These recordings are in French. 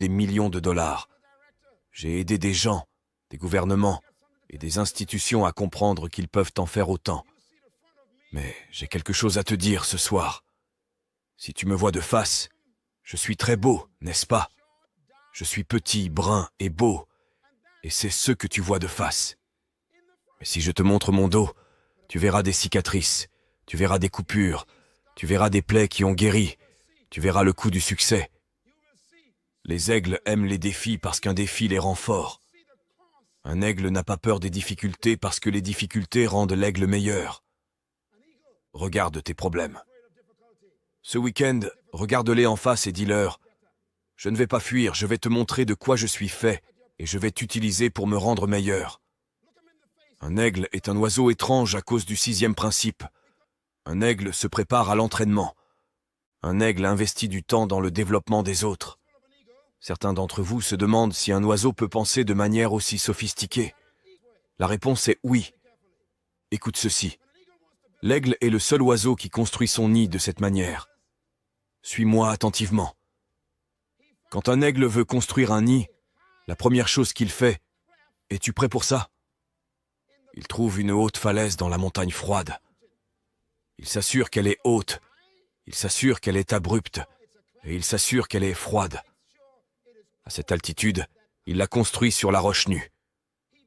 des millions de dollars. J'ai aidé des gens, des gouvernements et des institutions à comprendre qu'ils peuvent en faire autant. Mais j'ai quelque chose à te dire ce soir. Si tu me vois de face, je suis très beau, n'est-ce pas? Je suis petit, brun et beau, et c'est ce que tu vois de face. Mais si je te montre mon dos, tu verras des cicatrices, tu verras des coupures, tu verras des plaies qui ont guéri, tu verras le coup du succès. Les aigles aiment les défis parce qu'un défi les rend forts. Un aigle n'a pas peur des difficultés parce que les difficultés rendent l'aigle meilleur. Regarde tes problèmes. Ce week-end, regarde-les en face et dis-leur « Je ne vais pas fuir, je vais te montrer de quoi je suis fait et je vais t'utiliser pour me rendre meilleur. » Un aigle est un oiseau étrange à cause du 6e principe. Un aigle se prépare à l'entraînement. Un aigle investit du temps dans le développement des autres. Certains d'entre vous se demandent si un oiseau peut penser de manière aussi sophistiquée. La réponse est oui. Écoute ceci. L'aigle est le seul oiseau qui construit son nid de cette manière. Suis-moi attentivement. Quand un aigle veut construire un nid, la première chose qu'il fait, es-tu prêt pour ça? Il trouve une haute falaise dans la montagne froide. Il s'assure qu'elle est haute, il s'assure qu'elle est abrupte, et il s'assure qu'elle est froide. À cette altitude, il la construit sur la roche nue.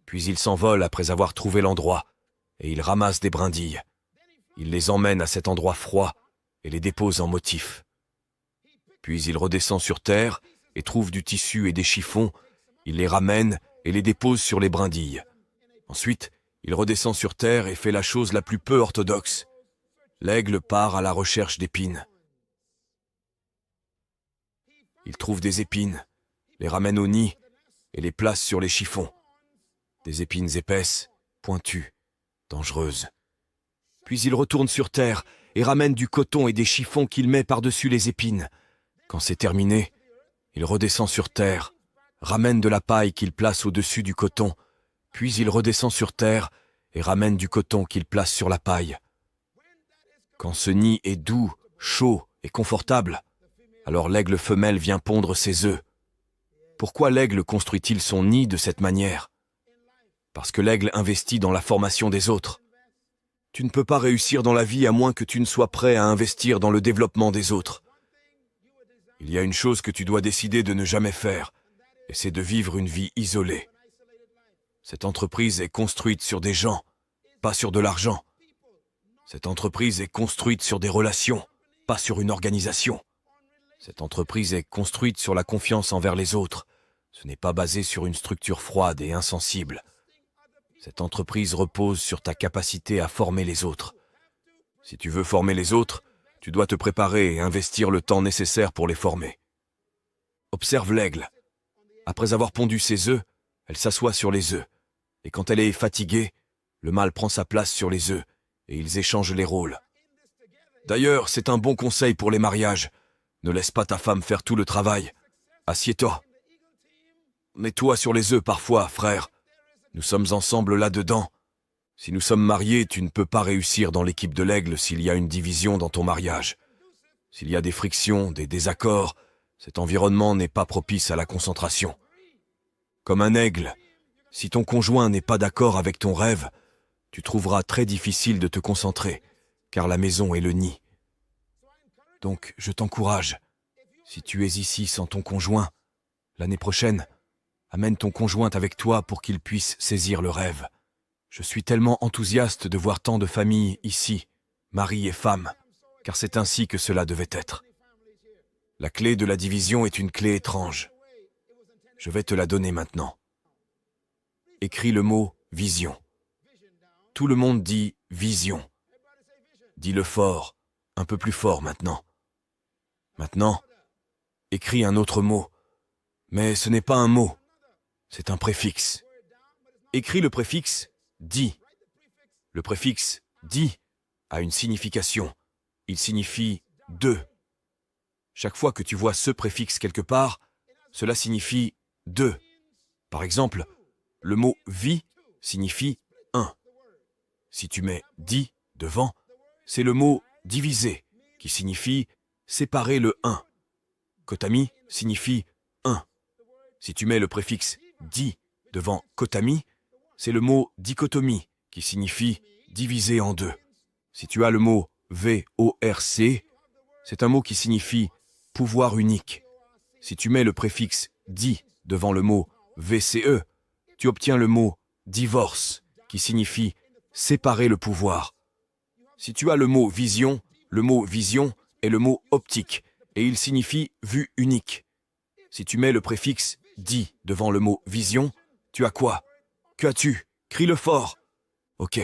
Puis il s'envole après avoir trouvé l'endroit, et il ramasse des brindilles. Il les emmène à cet endroit froid et les dépose en motif. Puis il redescend sur terre et trouve du tissu et des chiffons. Il les ramène et les dépose sur les brindilles. Ensuite, il redescend sur terre et fait la chose la plus peu orthodoxe. L'aigle part à la recherche d'épines. Il trouve des épines, les ramène au nid et les place sur les chiffons. Des épines épaisses, pointues, dangereuses. Puis il retourne sur terre et ramène du coton et des chiffons qu'il met par-dessus les épines. Quand c'est terminé, il redescend sur terre, ramène de la paille qu'il place au-dessus du coton, puis il redescend sur terre et ramène du coton qu'il place sur la paille. Quand ce nid est doux, chaud et confortable, alors l'aigle femelle vient pondre ses œufs. Pourquoi l'aigle construit-il son nid de cette manière? Parce que l'aigle investit dans la formation des autres. Tu ne peux pas réussir dans la vie à moins que tu ne sois prêt à investir dans le développement des autres. Il y a une chose que tu dois décider de ne jamais faire, et c'est de vivre une vie isolée. Cette entreprise est construite sur des gens, pas sur de l'argent. Cette entreprise est construite sur des relations, pas sur une organisation. Cette entreprise est construite sur la confiance envers les autres. Ce n'est pas basé sur une structure froide et insensible. Cette entreprise repose sur ta capacité à former les autres. Si tu veux former les autres, tu dois te préparer et investir le temps nécessaire pour les former. Observe l'aigle. Après avoir pondu ses œufs, elle s'assoit sur les œufs. Et quand elle est fatiguée, le mâle prend sa place sur les œufs et ils échangent les rôles. D'ailleurs, c'est un bon conseil pour les mariages. Ne laisse pas ta femme faire tout le travail. Assieds-toi. Mets-toi sur les œufs parfois, frère. Nous sommes ensemble là-dedans. Si nous sommes mariés, tu ne peux pas réussir dans l'équipe de l'aigle s'il y a une division dans ton mariage. S'il y a des frictions, des désaccords, cet environnement n'est pas propice à la concentration. Comme un aigle, si ton conjoint n'est pas d'accord avec ton rêve, tu trouveras très difficile de te concentrer, car la maison est le nid. Donc, je t'encourage. Si tu es ici sans ton conjoint, l'année prochaine, amène ton conjoint avec toi pour qu'il puisse saisir le rêve. Je suis tellement enthousiaste de voir tant de familles ici, mari et femme, car c'est ainsi que cela devait être. La clé de la division est une clé étrange. Je vais te la donner maintenant. Écris le mot « vision ». Tout le monde dit « vision ». Dis-le fort, un peu plus fort maintenant. Maintenant, écris un autre mot. Mais ce n'est pas un mot, c'est un préfixe. Écris le préfixe « dit ». Le préfixe « dit » a une signification. Il signifie « de ». Chaque fois que tu vois ce préfixe quelque part, cela signifie « de ». Par exemple, le mot « vie » signifie « un ». Si tu mets « dit » devant, c'est le mot « diviser » qui signifie « séparer le un ». Kotami signifie « un ». Si tu mets le préfixe « di » devant « kotami », c'est le mot « dichotomie » qui signifie « diviser en deux ». Si tu as le mot « VORC », c'est un mot qui signifie « pouvoir unique ». Si tu mets le préfixe « di » devant le mot « VCE », tu obtiens le mot « divorce » qui signifie « séparer le pouvoir ». Si tu as le mot « vision », le mot « vision » est le mot « optique » et il signifie « vue unique ». Si tu mets le préfixe « di » devant le mot « vision », tu as quoi? Qu'as-tu? Crie-le fort. Ok.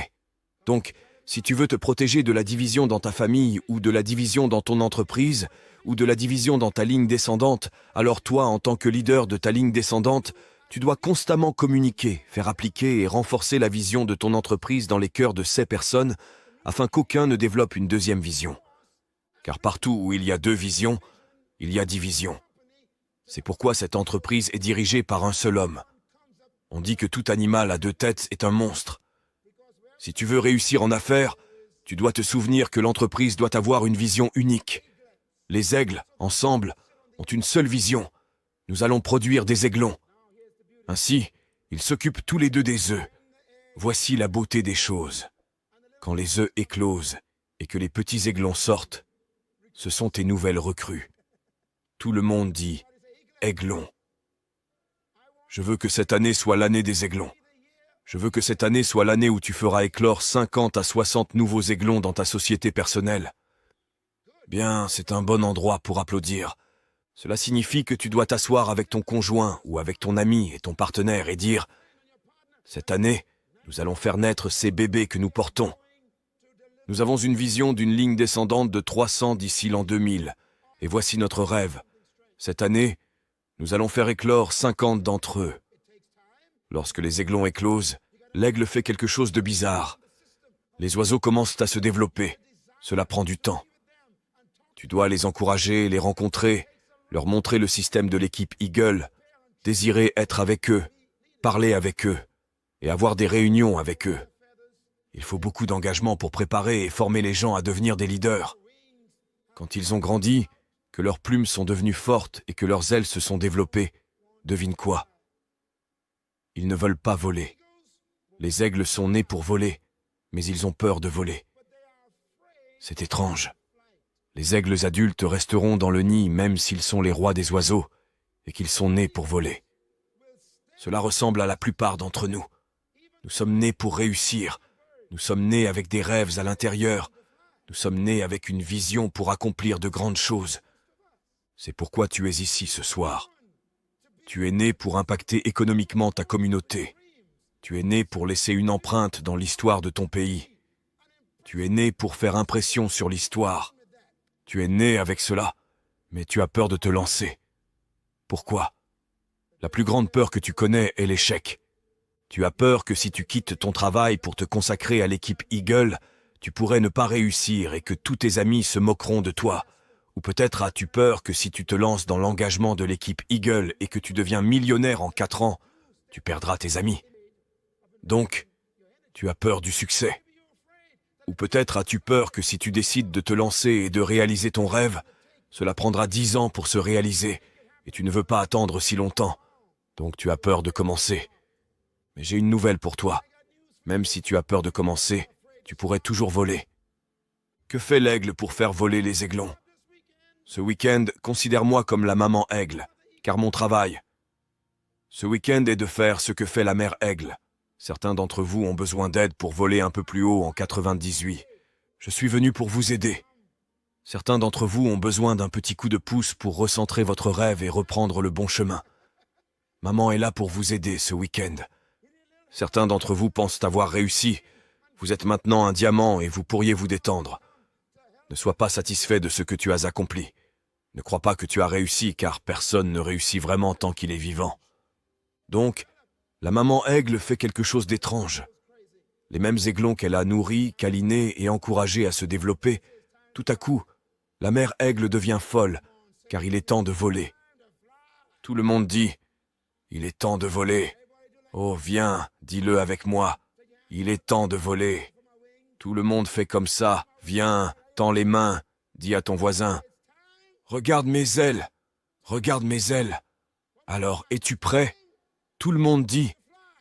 Donc, si tu veux te protéger de la division dans ta famille ou de la division dans ton entreprise ou de la division dans ta ligne descendante, alors toi, en tant que leader de ta ligne descendante, tu dois constamment communiquer, faire appliquer et renforcer la vision de ton entreprise dans les cœurs de ces personnes afin qu'aucun ne développe une deuxième vision. Car partout où il y a deux visions, il y a division. C'est pourquoi cette entreprise est dirigée par un seul homme. On dit que tout animal à deux têtes est un monstre. Si tu veux réussir en affaires, tu dois te souvenir que l'entreprise doit avoir une vision unique. Les aigles, ensemble, ont une seule vision. Nous allons produire des aiglons. Ainsi, ils s'occupent tous les deux des œufs. Voici la beauté des choses. Quand les œufs éclosent et que les petits aiglons sortent, ce sont tes nouvelles recrues. Tout le monde dit « aiglon ». Je veux que cette année soit l'année des aiglons. Je veux que cette année soit l'année où tu feras éclore 50 à 60 nouveaux aiglons dans ta société personnelle. Bien, c'est un bon endroit pour applaudir. Cela signifie que tu dois t'asseoir avec ton conjoint ou avec ton ami et ton partenaire et dire « Cette année, nous allons faire naître ces bébés que nous portons. Nous avons une vision d'une ligne descendante de 300 d'ici l'an 2000. Et voici notre rêve. Cette année, nous allons faire éclore 50 d'entre eux. » Lorsque les aiglons éclosent, l'aigle fait quelque chose de bizarre. Les oiseaux commencent à se développer. Cela prend du temps. Tu dois les encourager, les rencontrer, leur montrer le système de l'équipe Eagle, désirer être avec eux, parler avec eux et avoir des réunions avec eux. Il faut beaucoup d'engagement pour préparer et former les gens à devenir des leaders. Quand ils ont grandi, que leurs plumes sont devenues fortes et que leurs ailes se sont développées, devine quoi? Ils ne veulent pas voler. Les aigles sont nés pour voler, mais ils ont peur de voler. C'est étrange. Les aigles adultes resteront dans le nid même s'ils sont les rois des oiseaux et qu'ils sont nés pour voler. Cela ressemble à la plupart d'entre nous. Nous sommes nés pour réussir. Nous sommes nés avec des rêves à l'intérieur. Nous sommes nés avec une vision pour accomplir de grandes choses. C'est pourquoi tu es ici ce soir. Tu es né pour impacter économiquement ta communauté. Tu es né pour laisser une empreinte dans l'histoire de ton pays. Tu es né pour faire impression sur l'histoire. Tu es né avec cela, mais tu as peur de te lancer. Pourquoi? La plus grande peur que tu connais est l'échec. Tu as peur que si tu quittes ton travail pour te consacrer à l'équipe Eagle, tu pourrais ne pas réussir et que tous tes amis se moqueront de toi. Ou peut-être as-tu peur que si tu te lances dans l'engagement de l'équipe Eagle et que tu deviens millionnaire en 4 ans, tu perdras tes amis. Donc, tu as peur du succès. Ou peut-être as-tu peur que si tu décides de te lancer et de réaliser ton rêve, cela prendra 10 ans pour se réaliser et tu ne veux pas attendre si longtemps. Donc tu as peur de commencer. Mais j'ai une nouvelle pour toi. Même si tu as peur de commencer, tu pourrais toujours voler. Que fait l'aigle pour faire voler les aiglons? Ce week-end, considère-moi comme la maman aigle, car mon travail. Ce week-end est de faire ce que fait la mère aigle. Certains d'entre vous ont besoin d'aide pour voler un peu plus haut en 98. Je suis venu pour vous aider. Certains d'entre vous ont besoin d'un petit coup de pouce pour recentrer votre rêve et reprendre le bon chemin. Maman est là pour vous aider ce week-end. Certains d'entre vous pensent avoir réussi. Vous êtes maintenant un diamant et vous pourriez vous détendre. Ne sois pas satisfait de ce que tu as accompli. Ne crois pas que tu as réussi, car personne ne réussit vraiment tant qu'il est vivant. Donc, la maman aigle fait quelque chose d'étrange. Les mêmes aiglons qu'elle a nourris, câlinés et encouragés à se développer, tout à coup, la mère aigle devient folle, car il est temps de voler. Tout le monde dit « Il est temps de voler ». Oh, viens, dis-le avec moi. Il est temps de voler. Tout le monde fait comme ça. Viens, tends les mains, dis à ton voisin. Regarde mes ailes, regarde mes ailes. Alors, es-tu prêt? Tout le monde dit,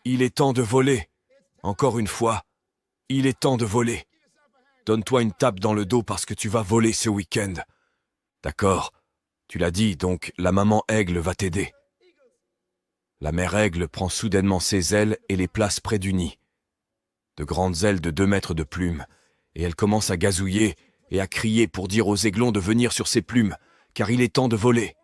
il est temps de voler. Encore une fois, il est temps de voler. Donne-toi une tape dans le dos parce que tu vas voler ce week-end. D'accord, tu l'as dit, donc la maman aigle va t'aider. La mère aigle prend soudainement ses ailes et les place près du nid. De grandes ailes de 2 mètres de plumes, et elle commence à gazouiller et à crier pour dire aux aiglons de venir sur ses plumes, car il est temps de voler.